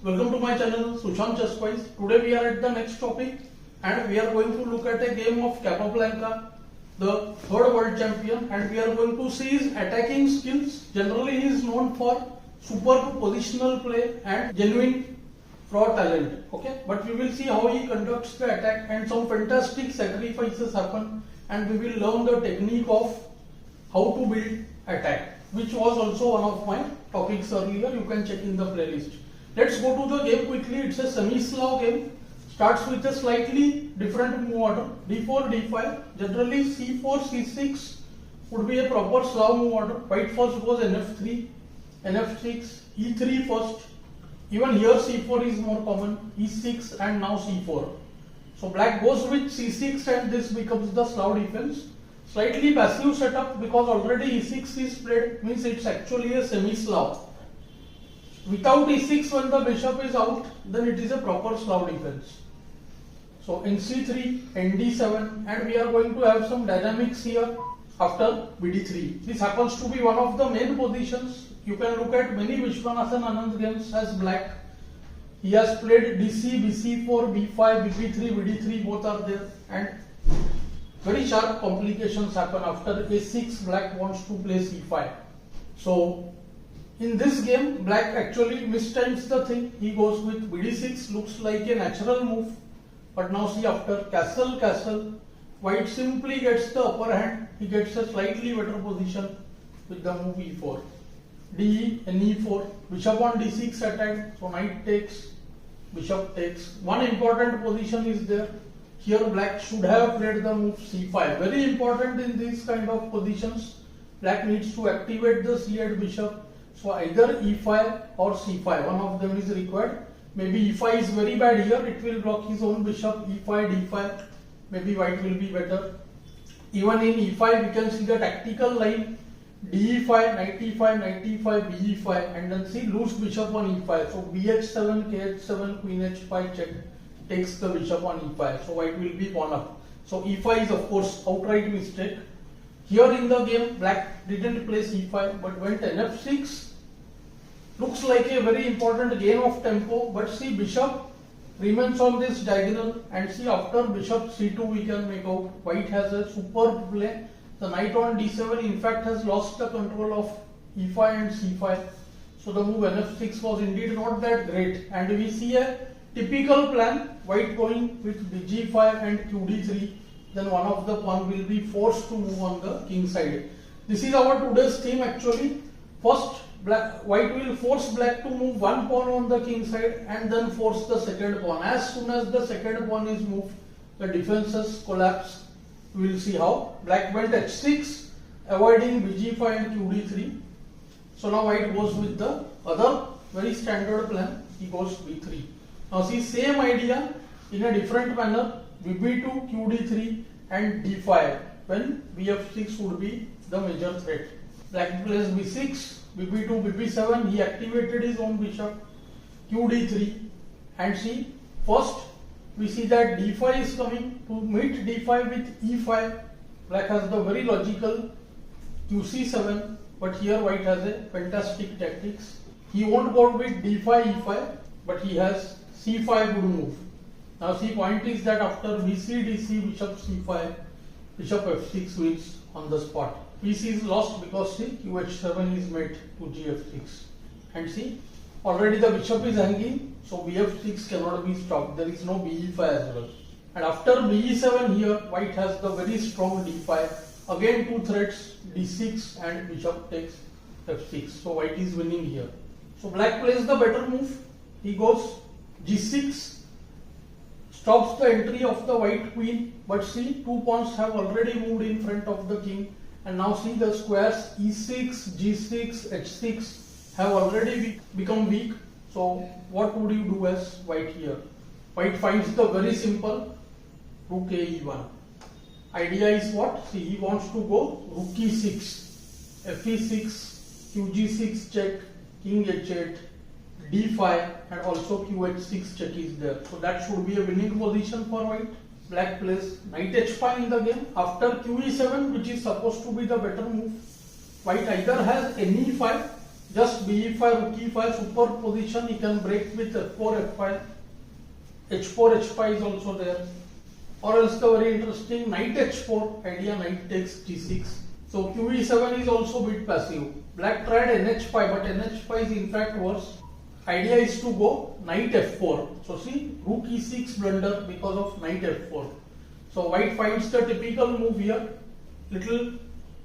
Welcome to my channel Sushant. Today we are at the next topic and we are going to look at a game of Capablanca, the third world champion, and we are going to see his attacking skills. Generally he is known for superb positional play and genuine raw talent. Okay, but we will see how he conducts the attack and some fantastic sacrifices happen, and we will learn the technique of how to build attack, which was also one of my topics earlier. You can check in the playlist. Let's go to the game quickly. It's a semi-Slav game. Starts with a slightly different move order. D4, D5. Generally C4, C6 would be a proper Slav move order. White first goes NF3, NF6, E3 first. Even here C4 is more common. E6 and now C4. So black goes with C6 and this becomes the Slav defense. Slightly passive setup because already E6 is played, means it's actually a semi-Slav. Without E6, when the bishop is out, then it is a proper Slav defense. So in C3, ND7, and we are going to have some dynamics here after BD3. This happens to be one of the main positions. You can look at many Vishwanathan Anand games as black. He has played DC, BC4, B5, BP3, BD3, both are there, and very sharp complications happen after A6. Black wants to play C5. So in this game, black actually mistimes the thing. He goes with BD6, looks like a natural move. But now see, after castle, white simply gets the upper hand. He gets a slightly better position with the move E4. D, NE4, bishop on D6 attack. So knight takes, bishop takes. One important position is there. Here black should have played the move C5. Very important in these kind of positions. Black needs to activate the C8 bishop. So either E5 or C5, one of them is required. Maybe E5 is very bad here, it will block his own bishop. E5, D5, maybe white will be better. Even in E5 we can see the tactical line DE5, knight E5, knight E5, BE5, and then see loose bishop on E5. So BH7, KH7, Queen H5 check takes the bishop on E5. So white will be pawn up. So E5 is of course outright mistake. Here in the game, black didn't play C5 but went NF6. Looks like a very important gain of tempo, but see, bishop remains on this diagonal, and see, after bishop C2 we can make out white has a superb play. The knight on D7 in fact has lost the control of E5 and C5. So the move NF6 was indeed not that great, and we see a typical plan, white going with BG5 and QD3. Then one of the pawn will be forced to move on the king side. This is our today's theme actually. First, white will force black to move one pawn on the king side and then force the second pawn. As soon as the second pawn is moved, the defenses collapse. We will see how. Black went H6, avoiding BG5 and QD3. So now white goes with the other very standard plan. He goes B3. Now see, same idea in a different manner. BB2, QD3 and D5, when BF6 would be the major threat. Black plays B6, BB2, BB7, he activated his own bishop, QD3, and see, first we see that D5 is coming. To meet D5 with E5, black has the very logical QC7, but here white has a fantastic tactics. He won't go with D5, E5, but he has C5 good move. Now see, point is that after BC, DC, bishop C5, bishop F6 wins on the spot. PC is lost because see, QH7 is made to GF6. And see, already the bishop is hanging, so BF6 cannot be stopped. There is no BE5 as well. And after BE7 here, white has the very strong D5. Again two threats, D6 and bishop takes F6. So white is winning here. So black plays the better move. He goes G6. Stops the entry of the white queen, but see, two pawns have already moved in front of the king, and now see the squares E6, G6, H6 have already become weak. So what would you do as white here? White finds the very simple rook A1. Idea is what? See, he wants to go rook E6, Fe6, QG6 check, king H8, D5 and also QH6 check is there. So that should be a winning position for white. Black plays knight H5 in the game. After QE7, which is supposed to be the better move, white either has NE5 just b5, rook e5 superposition, he can break with f4, f5, h4, h5 is also there. Or else the very interesting knight h4 idea, knight takes g6. So qe7 is also a bit passive. Black tried nh5, but nh5 is in fact worse. Idea is to go knight f4. So see, rook e6 blunder because of knight f4. So white finds the typical move here. Little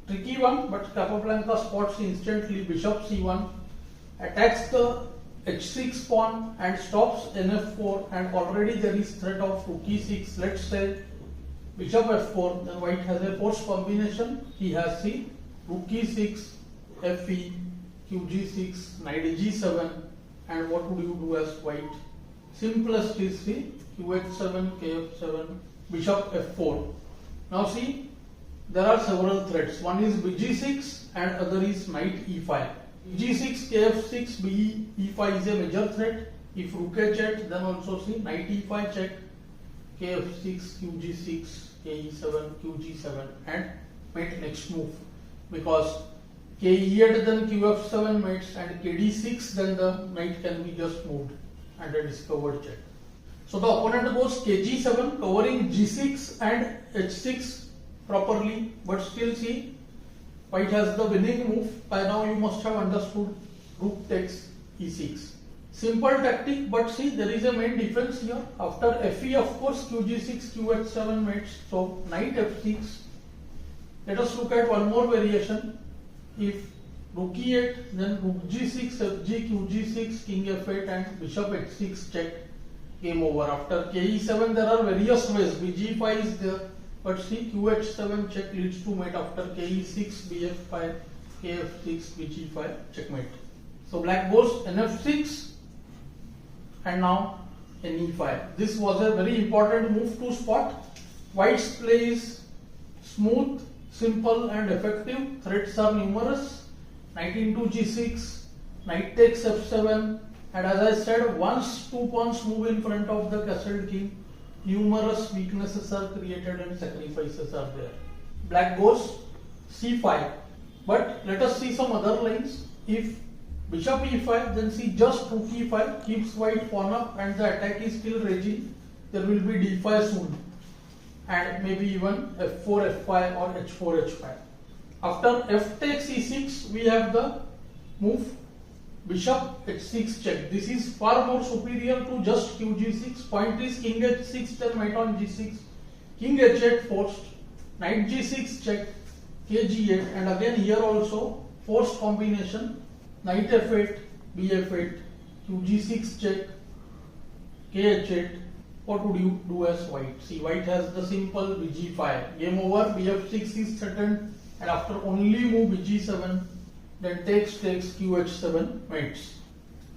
tricky one, but Capablanca spots instantly. Bishop c1 attacks the h6 pawn and stops nf4, and already there is threat of rook e6. Let's say bishop f4, then white has a forced combination. He has c rook e6, fe, qg6, knight g7, and what would you do as white? Simplest is c qh7, kf7, bishop f4. Now see, there are several threats. One is bg6 and other is knight e5. g6, kf6, e5 is a major threat. If rook h8, then also see knight e5 check, kf6, qg6, ke7, qg7, and mate next move. Because ke8 then qf7 mates, and kd6 then the knight can be just moved and a discovered check. So the opponent goes kg7 covering g6 and h6 properly, but still see, white has the winning move. By now you must have understood rook takes e6. Simple tactic, but see, there is a main defense here. After fe, of course, qg6, qh7 mates. So knight f6. Let us look at one more variation. If rook e8, then rook g6, fg, qg6, king f8, and bishop h6 check. Game over. After ke7, there are various ways. bg5 is there. But see, qh7 check leads to mate. After ke6, bf5, kf6, bg5, checkmate. So black goes nf6 and now ne5. This was a very important move to spot. White's play is smooth, simple and effective. Threats are numerous. Knight into g6, knight takes f7, and as I said, once two pawns move in front of the castled king, numerous weaknesses are created and sacrifices are there. Black goes c5, but let us see some other lines. If bishop e5, then see just rook e5 keeps white pawn up and the attack is still raging. There will be d5 soon, and maybe even f4, f5 or h4, h5. After f takes e6, we have the move bishop h6 check. This is far more superior to just qg6. Point is king h6, then knight on g6, king h8 forced, knight g6 check, kg8, and again here also forced combination, knight f8, bf8, qg6 check, kh8. What would you do as white? See, white has the simple bg5. Game over, bf6 is threatened, and after only move bg7, then takes qh7 mates.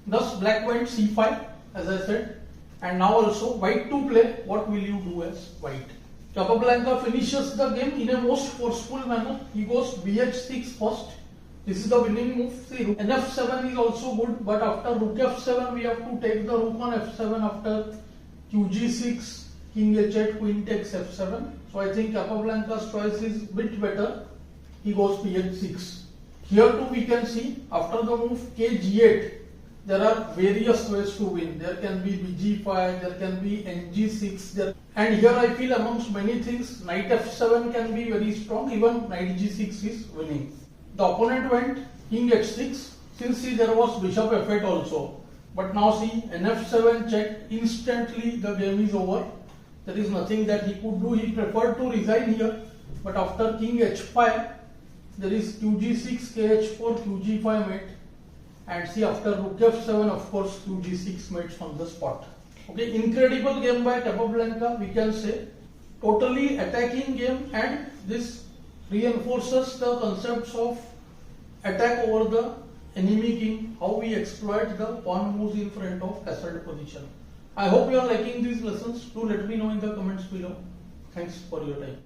Thus black went c5, as I said, and now also white to play. What will you do as white? Capablanca finishes the game in a most forceful manner. He goes bh6 first. This is the winning move. See, nf7 is also good, but after rook f7 we have to take the rook on f7. After qg6, king h8, queen takes f7. So I think Capablanca's choice is bit better. He goes bh6. Here too we can see, after the move kg8, there are various ways to win. There can be bg5, there can be ng6, and here I feel amongst many things, knight f7 can be very strong. Even knight g6 is winning. The opponent went king h6. Since see, there was bishop f8 also. But now see, nf7 check, instantly the game is over. There is nothing that he could do. He preferred to resign here. But after king h5, there is qg6, kh4, qg5 mate, and see, after rook f7, of course, qg6 mates on the spot. Okay, incredible game by Capablanca, we can say. Totally attacking game, and this reinforces the concepts of attack over the enemy king, how we exploit the pawn moves in front of castled position. I hope you are liking these lessons. Do let me know in the comments below. Thanks for your time.